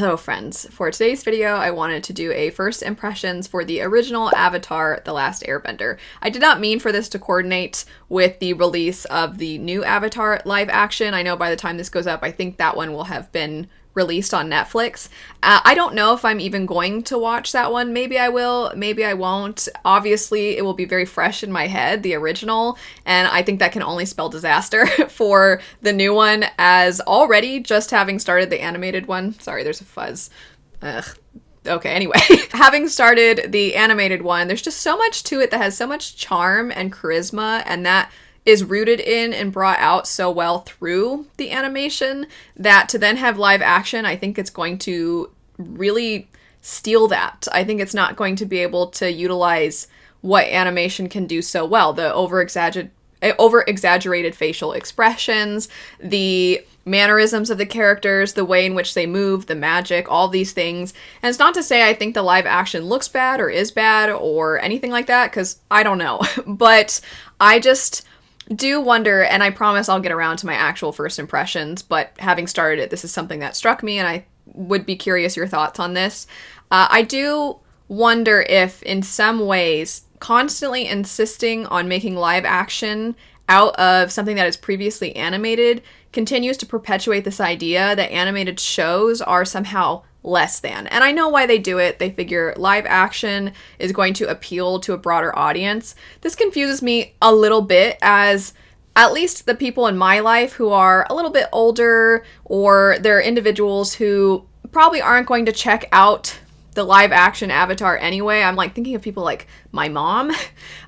Hello friends, for today's video I wanted to do a first impressions for the original Avatar, The Last Airbender. I did not mean for this to coordinate with the release of the new Avatar live action. I know by the time this goes up, I think that one will have been released on Netflix. I don't know if I'm even going to watch that one. Maybe I will, maybe I won't. Obviously, it will be very fresh in my head, the original, and I think that can only spell disaster for the new one, as already just having started the animated one. Sorry, there's a fuzz. Ugh. Okay, anyway, having started the animated one, there's just so much to it that has so much charm and charisma, and that is rooted in and brought out so well through the animation that to then have live action, I think it's going to really steal that. I think it's not going to be able to utilize what animation can do so well. The over-exaggerated facial expressions, the mannerisms of the characters, the way in which they move, the magic, all these things. And it's not to say I think the live action looks bad or is bad or anything like that, because I don't know. But I just do wonder, and I promise I'll get around to my actual first impressions, but having started it, this is something that struck me, and I would be curious your thoughts on this. I do wonder if, in some ways, constantly insisting on making live action out of something that is previously animated continues to perpetuate this idea that animated shows are somehow less than. And I know why they do it. They figure live action is going to appeal to a broader audience. This confuses me a little bit, as at least the people in my life who are a little bit older, or they're individuals who probably aren't going to check out the live action Avatar anyway. I'm like thinking of people like my mom.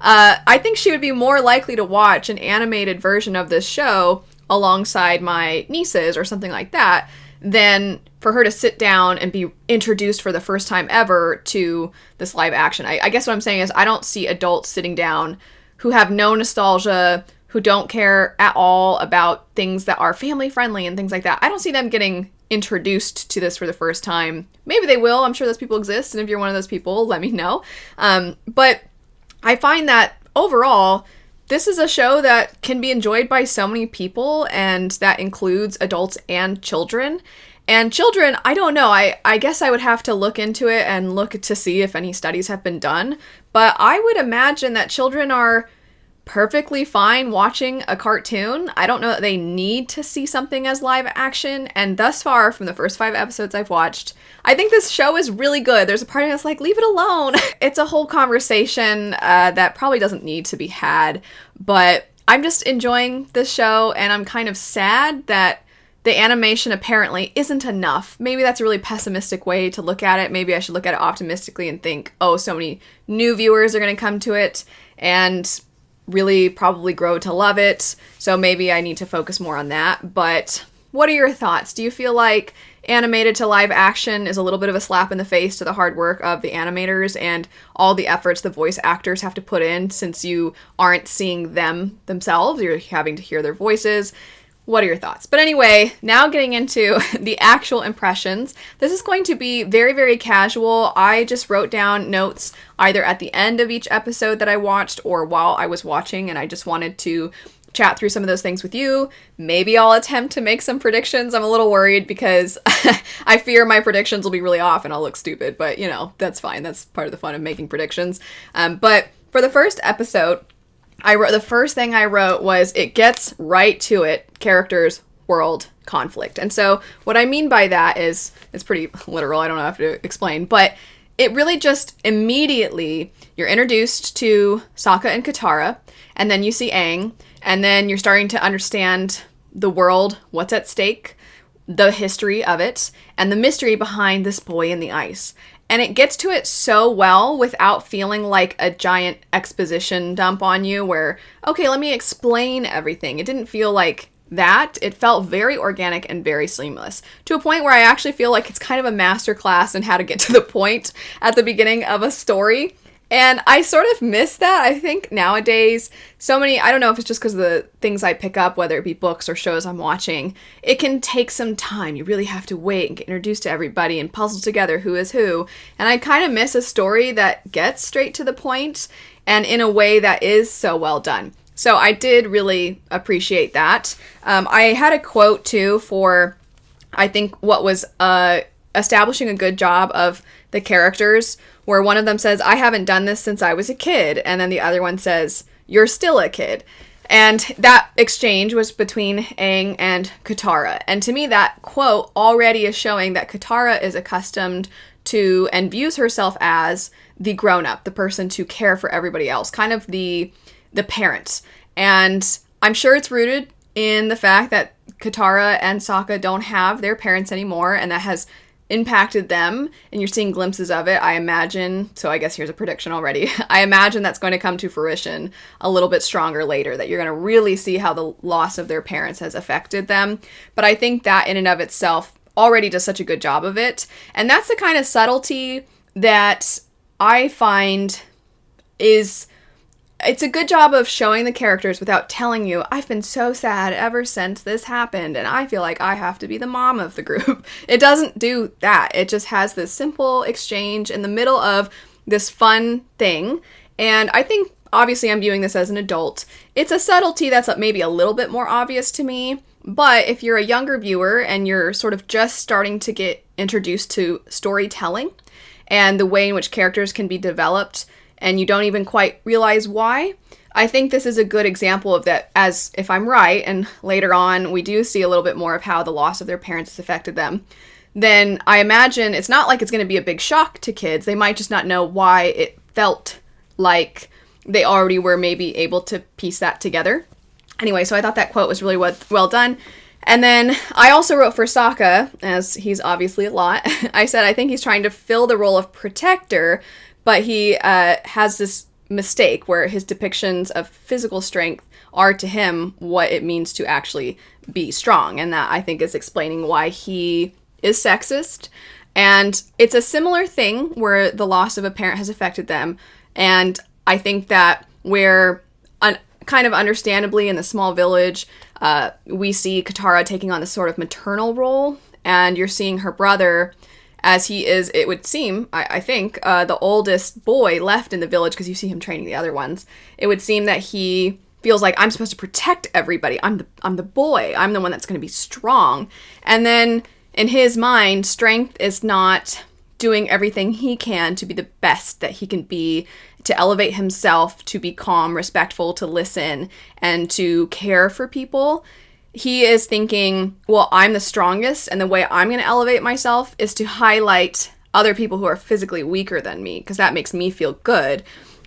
I think she would be more likely to watch an animated version of this show alongside my nieces or something like that than for her to sit down and be introduced for the first time ever to this live action. I guess what I'm saying is I don't see adults sitting down who have no nostalgia, who don't care at all about things that are family friendly and things like that. I don't see them getting introduced to this for the first time. Maybe they will. I'm sure those people exist, and if you're one of those people, let me know. But I find that overall, this is a show that can be enjoyed by so many people, and that includes adults and children. And children, I don't know, I guess I would have to look into it and look to see if any studies have been done, but I would imagine that children are perfectly fine watching a cartoon. I don't know that they need to see something as live action, and thus far, from the first 5 episodes I've watched, I think this show is really good. There's a part of me that's like, leave it alone. It's a whole conversation that probably doesn't need to be had, but I'm just enjoying this show, and I'm kind of sad that the animation apparently isn't enough. Maybe that's a really pessimistic way to look at it. Maybe I should look at it optimistically and think, oh, so many new viewers are going to come to it, and really probably grow to love it, so maybe I need to focus more on that. But what are your thoughts? Do you feel like animated to live action is a little bit of a slap in the face to the hard work of the animators and all the efforts the voice actors have to put in, since you aren't seeing them themselves, you're having to hear their voices? What are your thoughts? But anyway, now getting into the actual impressions. This is going to be very, very casual. I just wrote down notes either at the end of each episode that I watched or while I was watching, and I just wanted to chat through some of those things with you. Maybe I'll attempt to make some predictions. I'm a little worried because I fear my predictions will be really off and I'll look stupid, but you know, that's fine. That's part of the fun of making predictions. But for the first episode, the first thing I wrote was, it gets right to it, characters, world, conflict. And so what I mean by that is, it's pretty literal, I don't know how to explain, but it really just immediately, you're introduced to Sokka and Katara, and then you see Aang, and then you're starting to understand the world, what's at stake, the history of it, and the mystery behind this boy in the ice. And it gets to it so well without feeling like a giant exposition dump on you where, okay, let me explain everything. It didn't feel like that. It felt very organic and very seamless, to a point where I actually feel like it's kind of a masterclass in how to get to the point at the beginning of a story. And I sort of miss that. I think nowadays, so many, I don't know if it's just because of the things I pick up, whether it be books or shows I'm watching, it can take some time. You really have to wait and get introduced to everybody and puzzle together who is who. And I kind of miss a story that gets straight to the point and in a way that is so well done. So I did really appreciate that. I had a quote too for, I think, what was establishing a good job of the characters, where one of them says, I haven't done this since I was a kid, and then the other one says, you're still a kid. And that exchange was between Aang and Katara. And to me, that quote already is showing that Katara is accustomed to and views herself as the grown-up, the person to care for everybody else, kind of the parent. And I'm sure it's rooted in the fact that Katara and Sokka don't have their parents anymore, and that has impacted them, and you're seeing glimpses of it, I imagine. So I guess here's a prediction already. I imagine that's going to come to fruition a little bit stronger later, that you're going to really see how the loss of their parents has affected them. But I think that in and of itself already does such a good job of it. And that's the kind of subtlety that I find it's a good job of showing the characters without telling you, I've been so sad ever since this happened, and I feel like I have to be the mom of the group. It doesn't do that. It just has this simple exchange in the middle of this fun thing. And I think, obviously, I'm viewing this as an adult. It's a subtlety that's maybe a little bit more obvious to me. But if you're a younger viewer and you're sort of just starting to get introduced to storytelling and the way in which characters can be developed, and you don't even quite realize why, I think this is a good example of that, as if I'm right, and later on we do see a little bit more of how the loss of their parents has affected them, then I imagine it's not like it's going to be a big shock to kids. They might just not know why it felt like they already were maybe able to piece that together. Anyway, so I thought that quote was really well done. And then I also wrote for Sokka, as he's obviously a lot, I said I think he's trying to fill the role of protector, but he has this mistake where his depictions of physical strength are to him what it means to actually be strong. And that, I think, is explaining why he is sexist. And it's a similar thing where the loss of a parent has affected them. And I think that where, kind of understandably in the small village, we see Katara taking on this sort of maternal role. And you're seeing her brother, as he is, it would seem, I think, the oldest boy left in the village, because you see him training the other ones. It would seem that he feels like, I'm supposed to protect everybody. I'm the boy. I'm the one that's going to be strong. And then in his mind, strength is not doing everything he can to be the best that he can be, to elevate himself, to be calm, respectful, to listen, and to care for people. He is thinking, well, I'm the strongest, and the way I'm going to elevate myself is to highlight other people who are physically weaker than me, because that makes me feel good.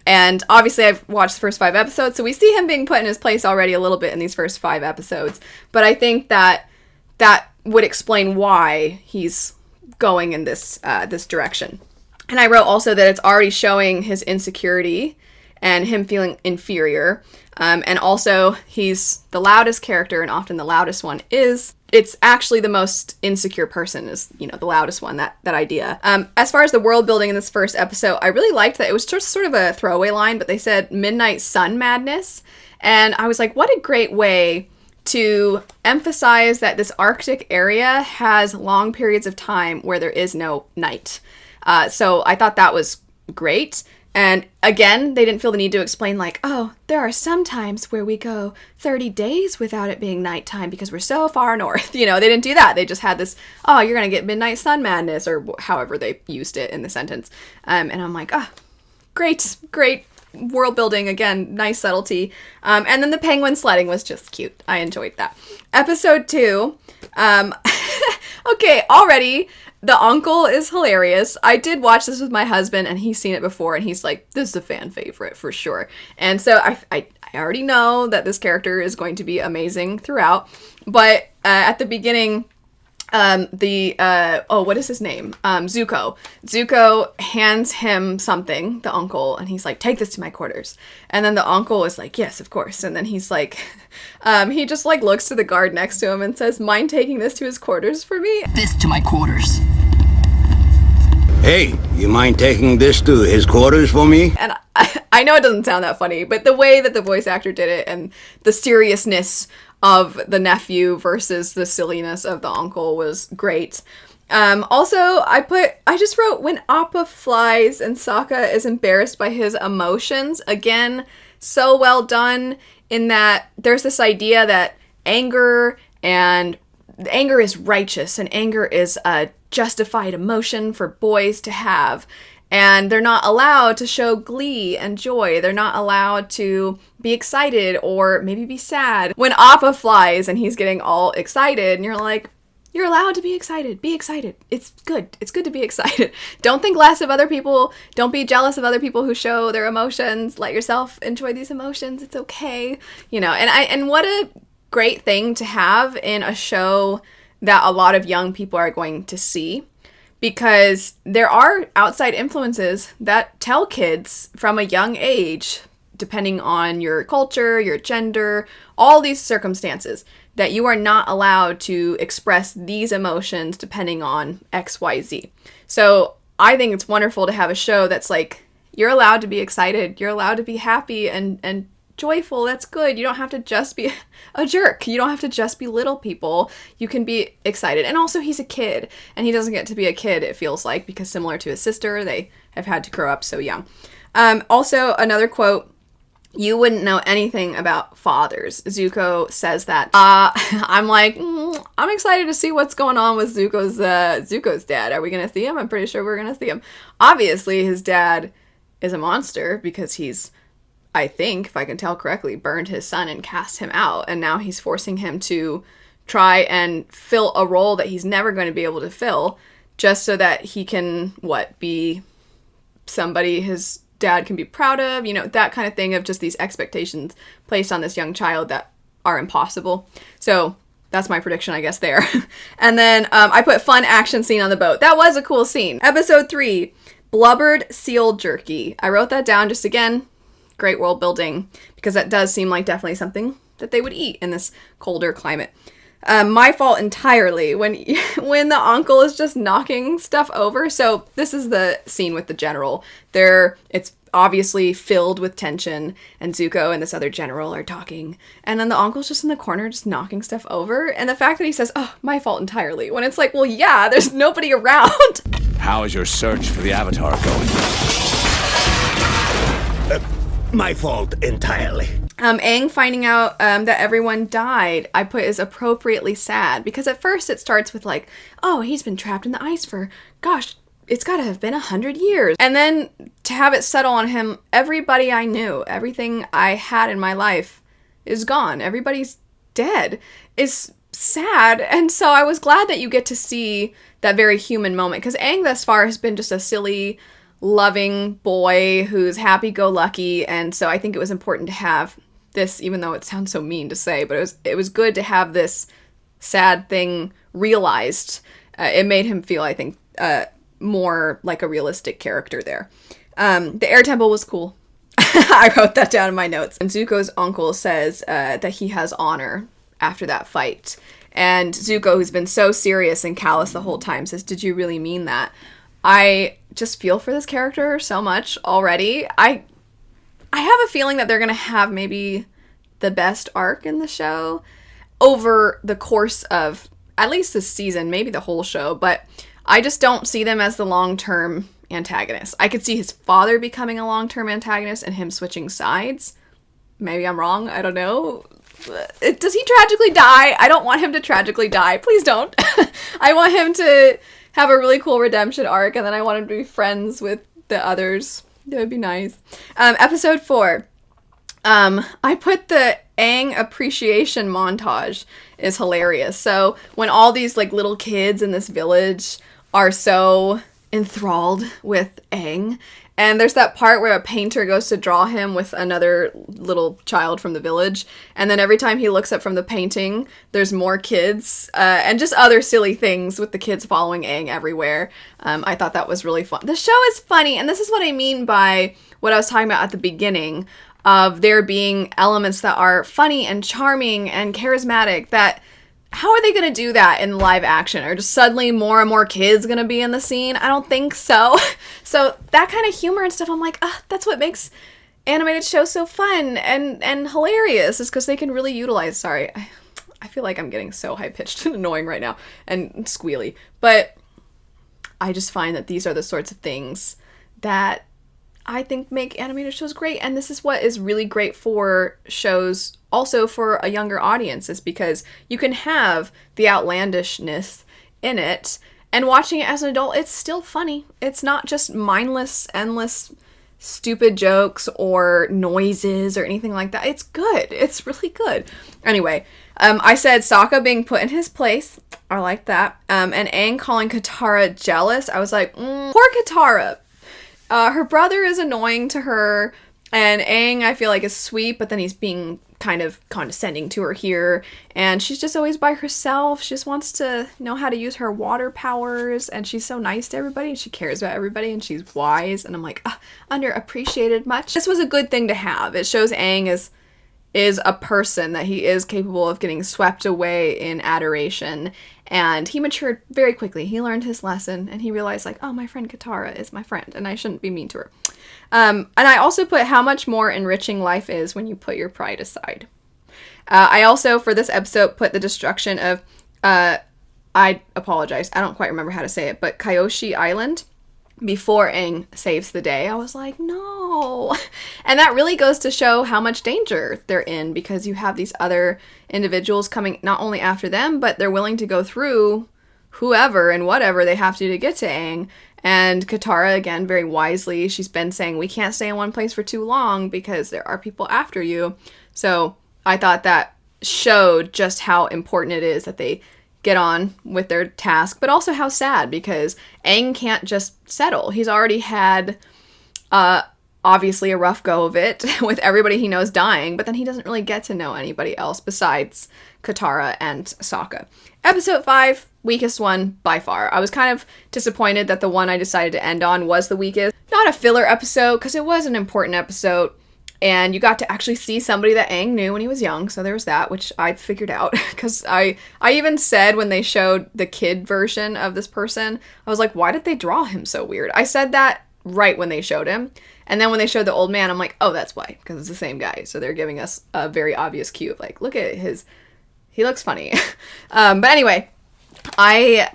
And obviously I've watched the first 5 episodes, so we see him being put in his place already a little bit in these first 5 episodes. But I think that would explain why he's going in this direction. And I wrote also that it's already showing his insecurity and him feeling inferior. And also, he's the loudest character, and often the loudest one it's actually the most insecure person is, the loudest one, that idea. As far as the world building in this first episode, I really liked that it was just sort of a throwaway line, but they said midnight sun madness. And I was like, what a great way to emphasize that this Arctic area has long periods of time where there is no night. So I thought that was great. And again, they didn't feel the need to explain like, oh, there are some times where we go 30 days without it being nighttime because we're so far north. They didn't do that. They just had this, oh, you're going to get midnight sun madness, or however they used it in the sentence. And I'm like, oh, great world building. Again, nice subtlety. And then the penguin sledding was just cute. I enjoyed that. Episode 2. Okay, already the uncle is hilarious. I did watch this with my husband, and he's seen it before, and he's like, this is a fan favorite for sure. And so I already know that this character is going to be amazing throughout. But at the beginning, what is his name? Zuko. Zuko hands him something, the uncle, and he's like, take this to my quarters. And then the uncle is like, yes, of course. And then he's like, he just like looks to the guard next to him and says, mind taking this to his quarters for me? This to my quarters. Hey, you mind taking this to his quarters for me? And I know it doesn't sound that funny, but the way that the voice actor did it and the seriousness of the nephew versus the silliness of the uncle was great. Also, I just wrote, when Appa flies and Sokka is embarrassed by his emotions, again, so well done in that there's this idea that anger and anger is righteous and anger is a justified emotion for boys to have. And they're not allowed to show glee and joy. They're not allowed to be excited or maybe be sad. When Appa flies and he's getting all excited and you're like, you're allowed to be excited. Be excited. It's good. It's good to be excited. Don't think less of other people. Don't be jealous of other people who show their emotions. Let yourself enjoy these emotions. It's okay. You know, and what a great thing to have in a show that a lot of young people are going to see. Because there are outside influences that tell kids from a young age, depending on your culture, your gender, all these circumstances, that you are not allowed to express these emotions depending on X, Y, Z. So I think it's wonderful to have a show that's like, you're allowed to be excited, you're allowed to be happy and joyful. That's good. You don't have to just be a jerk. You don't have to just be little people. You can be excited. And also he's a kid and he doesn't get to be a kid, it feels like, because similar to his sister, they have had to grow up so young. Also, another quote, you wouldn't know anything about fathers. Zuko says that. I'm like, I'm excited to see what's going on with Zuko's dad. Are we going to see him? I'm pretty sure we're going to see him. Obviously, his dad is a monster because he's, I think, if I can tell correctly, burned his son and cast him out. And now he's forcing him to try and fill a role that he's never going to be able to fill just so that he can, be somebody his dad can be proud of, you know, that kind of thing of just these expectations placed on this young child that are impossible. So that's my prediction, I guess, there. And then I put fun action scene on the boat. That was a cool scene. Episode 3, blubbered seal jerky. I wrote that down just again. Great world building, because that does seem like definitely something that they would eat in this colder climate. My fault entirely when the uncle is just knocking stuff over. So this is the scene with the general. It's obviously filled with tension, and Zuko and this other general are talking, and then the uncle's just in the corner just knocking stuff over. And the fact that he says, "Oh, my fault entirely," when it's like, well, yeah, there's nobody around. How is your search for the Avatar going? My fault entirely. Aang finding out that everyone died, I put is appropriately sad, because at first it starts with like, oh, he's been trapped in the ice for, gosh, it's gotta have been 100 years. And then to have it settle on him, everybody I knew, everything I had in my life is gone. Everybody's dead. Is sad. And so I was glad that you get to see that very human moment, because Aang thus far has been just a silly, loving boy who's happy-go-lucky, and so I think it was important to have this, even though it sounds so mean to say, but it was good to have this sad thing realized. It made him feel, I think, more like a realistic character there. The air temple was cool. I wrote that down in my notes. And Zuko's uncle says that he has honor after that fight. And Zuko, who's been so serious and callous the whole time, says, "Did you really mean that?" I just feel for this character so much already. I have a feeling that they're going to have maybe the best arc in the show over the course of at least this season, maybe the whole show, but I just don't see them as the long-term antagonist. I could see his father becoming a long-term antagonist and him switching sides. Maybe I'm wrong. I don't know. Does he tragically die? I don't want him to tragically die. Please don't. I want him to have a really cool redemption arc, and then I want him to be friends with the others. That would be nice. Episode 4. I put the Aang appreciation montage is hilarious. So when all these like little kids in this village are so enthralled with Aang, and there's that part where a painter goes to draw him with another little child from the village, and then every time he looks up from the painting, there's more kids, and just other silly things with the kids following Aang everywhere. I thought that was really fun. The show is funny, and this is what I mean by what I was talking about at the beginning, of there being elements that are funny and charming and charismatic that... How are they going to do that in live action? Are just suddenly more and more kids going to be in the scene? I don't think so. So that kind of humor and stuff, I'm like, that's what makes animated shows so fun and hilarious, is because they can really utilize... Sorry, I feel like I'm getting so high-pitched and annoying right now and squealy. But I just find that these are the sorts of things that I think make animated shows great. And this is what is really great for shows also for a younger audience, is because you can have the outlandishness in it, and watching it as an adult, it's still funny. It's not just mindless, endless, stupid jokes or noises or anything like that. It's good. It's really good. Anyway, I said Sokka being put in his place. I like that. And Aang calling Katara jealous. I was like, poor Katara. Her brother is annoying to her, and Aang, I feel like, is sweet, but then he's being kind of condescending to her here, and she's just always by herself. She just wants to know how to use her water powers, and she's so nice to everybody, and she cares about everybody, and she's wise, and I'm like, underappreciated much. This was a good thing to have. It shows Aang is a person, that he is capable of getting swept away in adoration, and he matured very quickly. He learned his lesson, and he realized, like, oh, my friend Katara is my friend, and I shouldn't be mean to her. And I also put how much more enriching life is when you put your pride aside. I also, for this episode, put the destruction of, I apologize, I don't quite remember how to say it, but Kyoshi Island, before Aang saves the day. I was like, no. And that really goes to show how much danger they're in, because you have these other individuals coming not only after them, but they're willing to go through whoever and whatever they have to get to Aang. And Katara, again, very wisely, she's been saying, we can't stay in one place for too long because there are people after you. So I thought that showed just how important it is that they get on with their task, but also how sad, because Aang can't just settle. He's already had obviously a rough go of it with everybody he knows dying, but then he doesn't really get to know anybody else besides Katara and Sokka. Episode 5, weakest one by far. I was kind of disappointed that the one I decided to end on was the weakest. Not a filler episode, because it was an important episode, and you got to actually see somebody that Aang knew when he was young, so there was that, which I figured out, because I even said when they showed the kid version of this person, I was like, why did they draw him so weird? I said that right when they showed him, and then when they showed the old man, I'm like, oh, that's why, because it's the same guy, so they're giving us a very obvious cue of, like, look at he looks funny. But anyway, I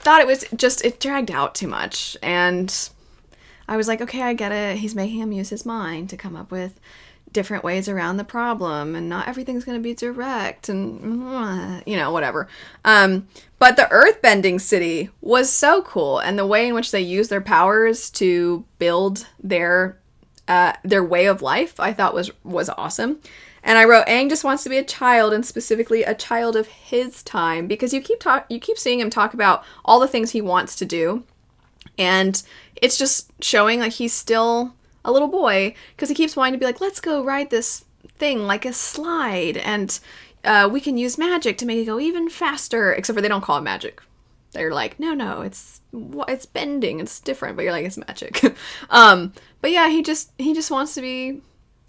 thought it dragged out too much, and I was like, okay, I get it. He's making him use his mind to come up with different ways around the problem, and not everything's going to be direct, and, whatever. But the earthbending city was so cool, and the way in which they use their powers to build their way of life, I thought was awesome. And I wrote, Aang just wants to be a child, and specifically a child of his time, because you keep seeing him talk about all the things he wants to do. And it's just showing like he's still a little boy, because he keeps wanting to be like, let's go ride this thing like a slide, and we can use magic to make it go even faster. Except for they don't call it magic. They're like, no, it's bending, it's different, but you're like, it's magic. But yeah, he just wants to be.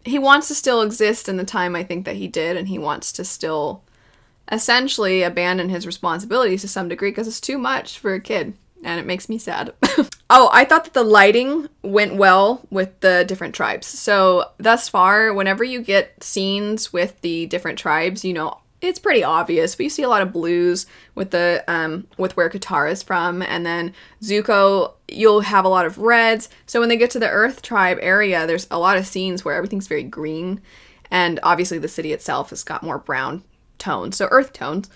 He wants to still exist in the time I think that he did, and he wants to still essentially abandon his responsibilities to some degree, because it's too much for a kid. And it makes me sad. Oh, I thought that the lighting went well with the different tribes. So thus far, whenever you get scenes with the different tribes, it's pretty obvious. But you see a lot of blues with with where Katara is from, and then Zuko, you'll have a lot of reds. So when they get to the Earth tribe area, there's a lot of scenes where everything's very green, and obviously the city itself has got more brown tones, so earth tones.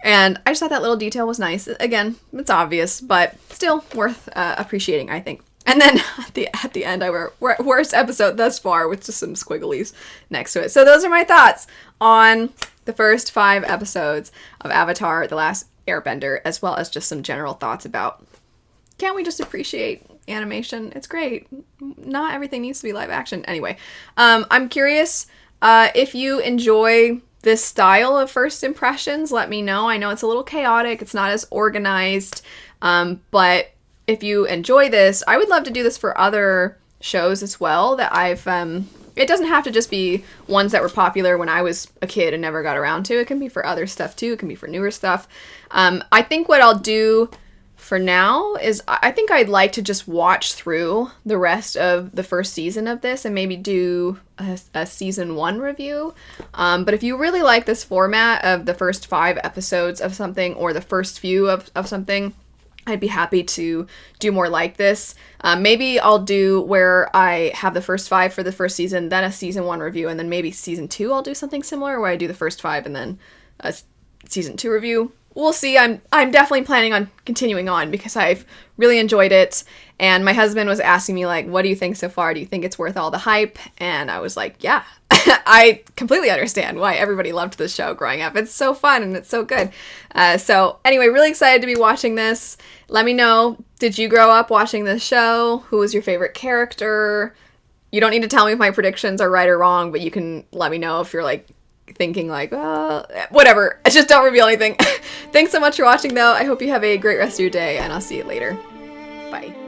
And I just thought that little detail was nice. Again, it's obvious, but still worth appreciating, I think. And then at the end, I wrote, worst episode thus far, with just some squigglies next to it. So those are my thoughts on the first 5 episodes of Avatar: The Last Airbender, as well as just some general thoughts about, can't we just appreciate animation? It's great. Not everything needs to be live action. Anyway, I'm curious if you enjoy this style of first impressions. Let me know. I know it's a little chaotic. It's not as organized. But if you enjoy this, I would love to do this for other shows as well that I've, it doesn't have to just be ones that were popular when I was a kid and never got around to. It can be for other stuff too. It can be for newer stuff. I think what I'll do for now is I think I'd like to just watch through the rest of the first season of this and maybe do a season 1 review. But if you really like this format of the first 5 episodes of something, or the first few of something, I'd be happy to do more like this. Maybe I'll do where I have the first 5 for the first season, then a season 1 review, and then maybe season 2 I'll do something similar where I do the first 5 and then a season 2 review. We'll see. I'm definitely planning on continuing on because I've really enjoyed it. And my husband was asking me, like, what do you think so far? Do you think it's worth all the hype? And I was like, yeah. I completely understand why everybody loved this show growing up. It's so fun and it's so good. So anyway, really excited to be watching this. Let me know, did you grow up watching this show? Who was your favorite character? You don't need to tell me if my predictions are right or wrong, but you can let me know if you're like thinking like, whatever. Just don't reveal anything. Thanks so much for watching though. I hope you have a great rest of your day and I'll see you later. Bye.